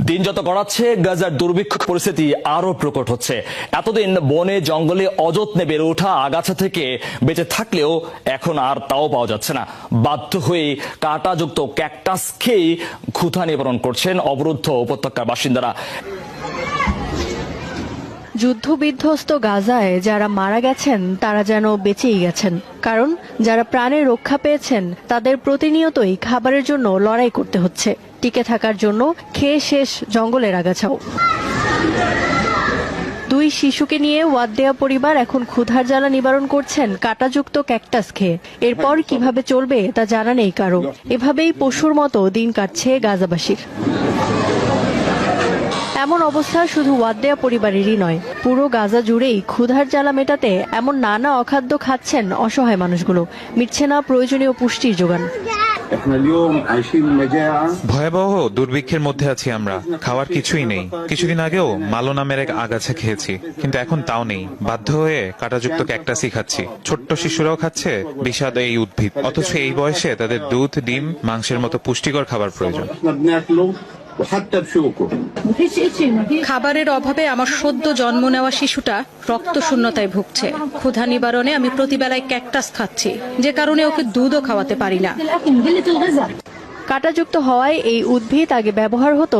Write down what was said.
দিন যত গড়াচ্ছে গাজার দুর্ভিক্ষ পরিস্থিতি আরো প্রকট হচ্ছে। এতদিন বনে জঙ্গলে অযত্নে বেড়ে ওঠা আগাছা থেকে বেঁচে থাকলেও এখন আর তাও পাওয়া যাচ্ছে না। বাধ্য হয়ে কাঁটাযুক্ত ক্যাকটাস খেয়ে ক্ষুধা নিবারণ করছেন অবরুদ্ধ উপত্যকার বাসিন্দারা। যুদ্ধবিধ্বস্ত গাজায় যারা মারা গেছেন তারা যেন বেঁচেই গেছেন, কারণ যারা প্রাণে রক্ষা পেয়েছেন তাদের প্রতিনিয়তই খাবারের জন্য লড়াই করতে হচ্ছে, টিকে থাকার জন্য খেয়ে শেষ জঙ্গলের আগাছাও। দুই শিশুকে নিয়ে ওয়াদ্দেয়া পরিবার এখন ক্ষুধার জ্বালা নিবারণ করছেন কাঁটাযুক্ত ক্যাকটাস খেয়ে। এরপর কিভাবে চলবে তা জানা নেই কারো। এভাবেই পশুর মতো দিন কাটছে গাজাবাসীর। এমন অবস্থা শুধু ওয়াদ্দেয়া পরিবারেরই নয়, পুরো গাজা জুড়েই ক্ষুধার জ্বালা মেটাতে এমন নানা অখাদ্য খাচ্ছেন অসহায় মানুষগুলো। মিটছে না প্রয়োজনীয় পুষ্টির যোগান। ভয়াবহ দুর্ভিক্ষের মধ্যে আছি আমরা। খাওয়ার কিছুই নেই। কিছুদিন আগেও মালো নামের এক আগাছা খেয়েছি, কিন্তু এখন তাও নেই। বাধ্য হয়ে কাঁটাযুক্ত ক্যাকটাসই খাচ্ছি। ছোট্ট শিশুরাও খাচ্ছে বিষাদ এই উদ্ভিদ, অথচ এই বয়সে তাদের দুধ, ডিম, মাংসের মতো পুষ্টিকর খাবার প্রয়োজন। খাবারের অভাবে আমার সদ্য জন্ম নেওয়া শিশুটা রক্ত শূন্যতায় ভুগছে। ক্ষুধা নিবারণে আমি প্রতিবেলায় ক্যাকটাস খাচ্ছি, যে কারণে ওকে দুধও খাওয়াতে পারি না। কাঁটাযুক্ত হওয়ায় এই উদ্ভিদ আগে ব্যবহার হতো